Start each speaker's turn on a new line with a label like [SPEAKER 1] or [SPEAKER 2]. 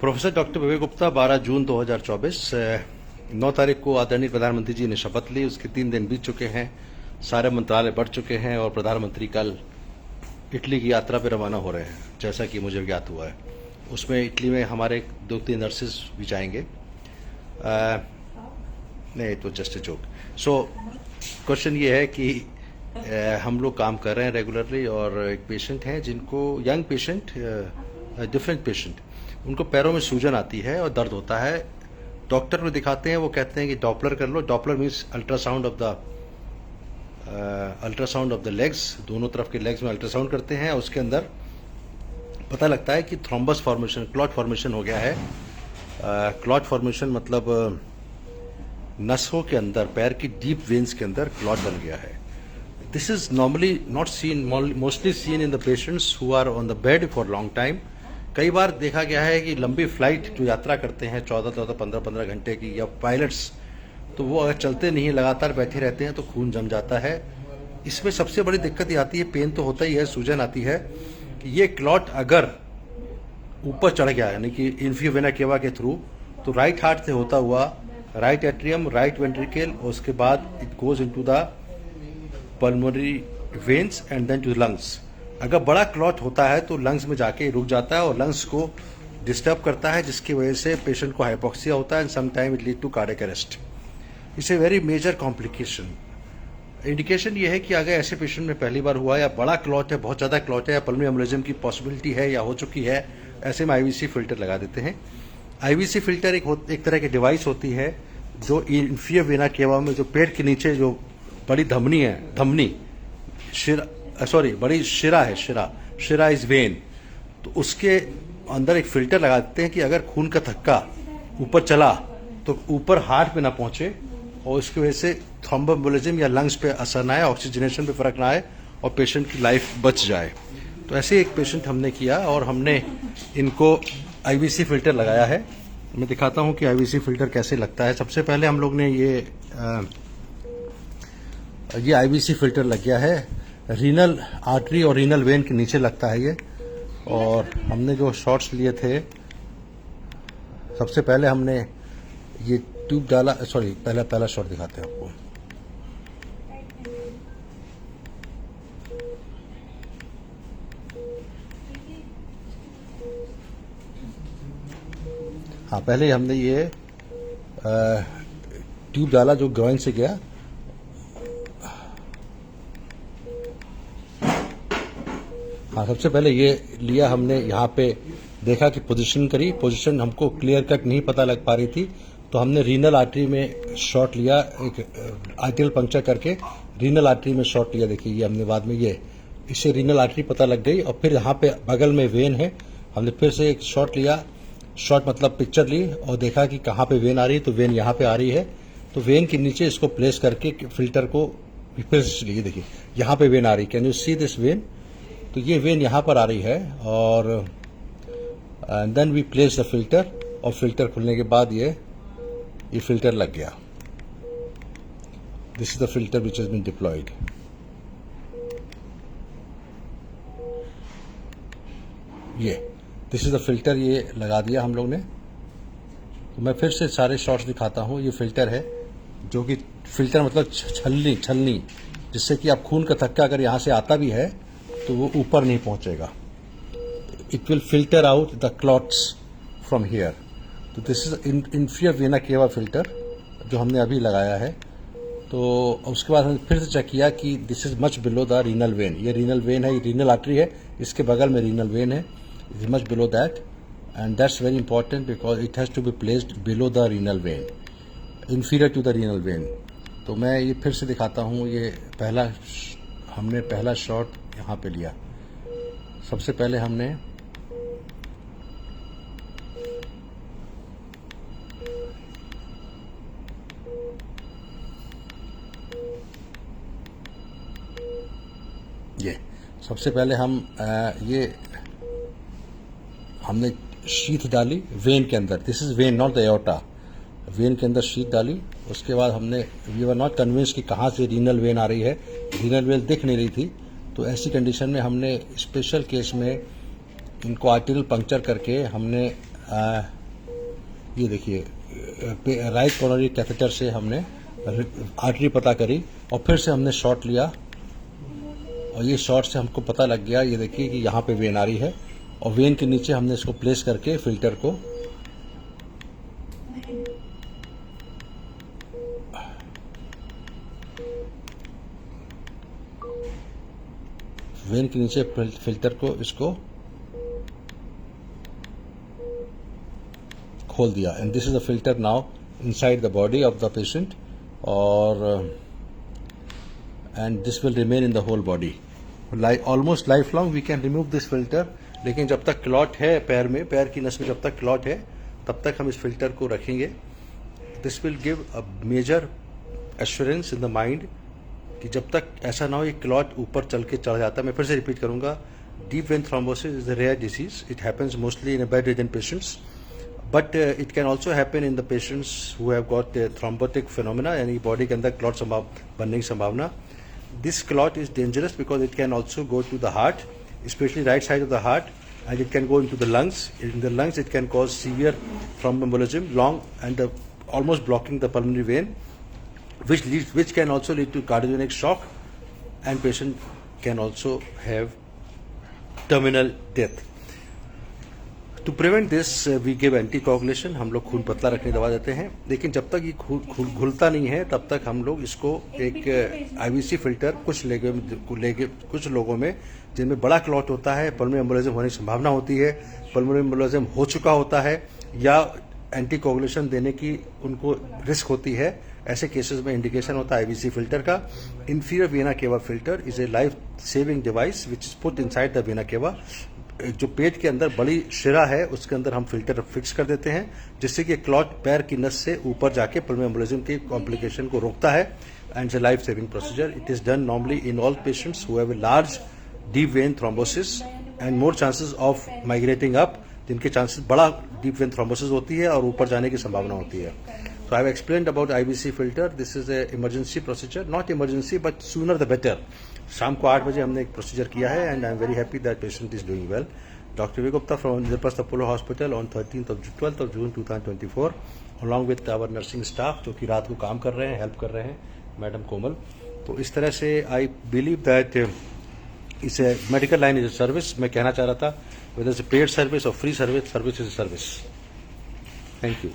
[SPEAKER 1] Professor doctor विवेक गुप्ता 12 जून 2024 9 तारीख को आदरणीय प्रधानमंत्री जी ने शपथ ली। उसके 3 दिन बीत चुके हैं, सारे मंत्रालय बढ़ चुके हैं और प्रधानमंत्री कल इटली की यात्रा पर रवाना हो रहे हैं, जैसा कि मुझे ज्ञात हुआ है। उसमें इटली में हमारे 2-3 नर्सेज भी जाएंगे। नहीं, तो just a joke. So question ये है कि हम लोग काम कर रहे हैं रेगुलरली, और एक पेशेंट हैं जिनको, यंग पेशेंट, डिफरेंट पेशेंट, उनको पैरों में सूजन आती है और दर्द होता है। डॉक्टर को दिखाते हैं, वो कहते हैं कि डॉपलर कर लो। Doppler means ultrasound of the legs, दोनों तरफ के लेग्स में अल्ट्रासाउंड करते हैं। उसके अंदर पता लगता है कि थ्रोम्बस फॉर्मेशन, क्लॉट फॉर्मेशन हो गया है। क्लॉट फॉर्मेशन मतलब नसों के अंदर, पैर की डीप वेन्स के अंदर क्लॉट बन गया है। This is normally not seen, mostly seen in the patients who are on the bed for long time. कई बार देखा गया है कि लंबी फ्लाइट जो यात्रा करते हैं 14-14, 15-15 घंटे की, या पायलट्स, तो वो अगर चलते नहीं, लगातार बैठे रहते हैं तो खून जम जाता है। इसमें सबसे बड़ी दिक्कत ये आती है, पेन तो होता ही है, सूजन आती है, कि ये क्लॉट अगर ऊपर चढ़ गया, यानी कि इंफिया वेना केवा के थ्रू, तो राइट हार्ट से होता हुआ राइट एट्रियम, राइट वेंट्रिकल, और उसके बाद it goes into the pulmonary veins and then to lungs. अगर बड़ा क्लॉट होता है तो लंग्स में जाके रुक जाता है और लंग्स को डिस्टर्ब करता है, जिसकी वजह से पेशेंट को हाइपोक्सिया होता है and some time it lead to cardiac arrest. It's a very major complication. Indication ये है कि अगर ऐसे पेशेंट में पहली बार हुआ, या बड़ा क्लॉट है, बहुत ज़्यादा क्लॉट है, या पल्मोनरी एम्बोलिज्म की पॉसिबिलिटी है या हो चुकी है, ऐसे में आईवीसी फिल्टर लगा देते हैं। आईवीसी फिल्टर एक तरह की डिवाइस होती है जो इंफिया वेना केवा में, जो पेट के नीचे जो बड़ी धमनी है, बड़ी शिरा है, शिरा इज वेन, तो उसके अंदर एक फिल्टर लगा देते हैं कि अगर खून का थक्का ऊपर चला तो ऊपर हार्ट पे ना पहुंचे, और उसकी वजह से थ्रोम्बोएम्बोलिज्म या लंग्स पे असर ना आए, ऑक्सीजनेशन पे फर्क ना आए, और पेशेंट की लाइफ बच जाए। तो ऐसे एक पेशेंट हमने किया और हमने इनको आईवीसी फिल्टर लगाया है। मैं दिखाता हूं कि आईवीसी फिल्टर कैसे लगता है। सबसे पहले हम लोग ने ये आईवीसी फिल्टर लग गया है, रीनल आर्टरी और रीनल वेन के नीचे लगता है ये। और हमने जो शॉट्स लिए थे, सबसे पहले हमने ये ट्यूब डाला, पहला शॉट दिखाते हैं आपको। हाँ, पहले हमने ये ट्यूब डाला जो ग्रोइन से गया। हाँ, सबसे पहले ये लिया हमने, यहाँ पे देखा कि पोजीशन करी, पोजीशन हमको क्लियर कट नहीं पता लग पा रही थी, तो हमने रीनल आर्टरी में शॉट लिया, एक आर्टियल पंक्चर करके रीनल आर्टरी में शॉट लिया। देखिए, ये हमने बाद में इससे रीनल आर्टरी पता लग गई। और फिर यहाँ पे बगल में वेन है, हमने फिर से एक शॉट लिया, शॉट मतलब पिक्चर ली, और देखा कि कहाँ पे वेन आ रही है, तो वेन यहाँ पे आ रही है। तो वेन के नीचे इसको प्लेस करके फिल्टर को फिर से लिए, देखिए यहाँ पे वेन आ रही, can you see this vein? तो ये वेन यहाँ पर आ रही है, और then we place the filter, और फिल्टर खुलने के बाद ये फिल्टर लग गया। This is the filter which has been deployed. This is the filter, ये लगा दिया हम लोग ने। तो मैं फिर से सारे शॉट्स दिखाता हूँ। ये फिल्टर है, जो कि फिल्टर मतलब छलनी, जिससे कि आप खून का थक्का अगर यहाँ से आता भी है तो वो ऊपर नहीं पहुंचेगा। It will filter out the clots from here. तो this is inferior vena cava filter जो हमने अभी लगाया है। तो उसके बाद हमने फिर से चेक किया कि this is much below the renal vein. ये रीनल वेन है, ये रीनल आर्टरी है, इसके बगल में रीनल वेन है, it is much below that, and that's very important because it has to be placed below the renal vein, inferior to the renal vein. तो मैं ये फिर से दिखाता हूँ। ये हमने पहला शॉट यहाँ पे लिया। सबसे पहले हमने हमने शीथ डाली वेन के अंदर। This is when, not the aorta. When के अंदर शीथ डाली। उसके बाद हमने, वी वर नॉट कन्विंस कि कहाँ से रीनल वेन आ रही है, रीनल वेन दिख नहीं रही थी। तो ऐसी कंडीशन में हमने स्पेशल केस में इनको आर्टियल पंक्चर करके हमने ये देखिए राइट कॉर्नरी कैथेटर से हमने आर्टरी पता करी और फिर से हमने शॉट लिया और ये शॉट से हमको पता लग गया, ये देखिए कि यहाँ पे वेन आ रही है और वेन के नीचे हमने इसको प्लेस करके फिल्टर को फिल्टर को इसको खोल दिया and this is the filter now inside the body of the patient और and this will remain in the whole body almost life long we can remove this filter. लेकिन जब तक क्लॉट है पैर में, पैर की नस में जब तक क्लॉट है तब तक हम इस फिल्टर को रखेंगे। This will give a major assurance in the mind कि जब तक ऐसा ना हो ये क्लॉट ऊपर चल जाता है। मैं फिर से रिपीट करूंगा, deep vein thrombosis is a rare disease, it happens mostly in a bed ridden patients, but it can also happen in the patients who have got thrombotic phenomena, यानी बॉडी के अंदर क्लॉट बनने की संभावना। This clot is dangerous because it can also go to the heart, especially right side of the heart, and it can go into the lungs. In the lungs, it can cause severe thromboembolism, long and almost blocking the pulmonary vein, which can also lead to cardiogenic shock, and patient can also have terminal death. To prevent this, we give anticoagulation. हम लोग खून पतला रखने दवा देते हैं, लेकिन जब तक ये घुलता नहीं है तब तक हम लोग इसको एक आईवीसी फिल्टर कुछ लोगों में जिनमें बड़ा क्लॉट होता है, पल्मोनरी एम्बोलिज्म होने की संभावना होती है, पल्मोनरी एम्बोलिज्म हो चुका होता है या एंटीकोगुलेशन देने की उनको रिस्क होती है, ऐसे केसेस में इंडिकेशन होता है आईवीसी फिल्टर का। Inferior vena cava filter is a life saving device which is put inside the vena cava. जो पेट के अंदर बड़ी शिरा है उसके अंदर हम फिल्टर फिक्स कर देते हैं, जिससे कि क्लॉट पैर की नस से ऊपर जाके पल्मोनरी एम्बोलिज्म की कॉम्प्लिकेशन को रोकता है and it's a life saving procedure. It is done normally in all patients who have a large deep vein thrombosis and more chances of migrating up, जिनके चांसेस बड़ा डीप वेन थ्रोम्बोसिस होती है और ऊपर जाने की संभावना होती है। So I have explained about IVC filter. This is a emergency procedure, not emergency but sooner the better. शाम को 8 बजे हमने एक प्रोसीजर किया है and I am very happy that patient is doing well. Doctor V Gupta from Indraprastha Apollo hospital on 12th of June 2024 along with our nursing staff जो कि रात को काम कर रहे हैं, हेल्प कर रहे हैं, मैडम कोमल। तो इस तरह से आई बिलीव दैट इस medical line is a service. मैं कहना चाह रहा था, whether is a paid service और free service, service is a service. Thank you.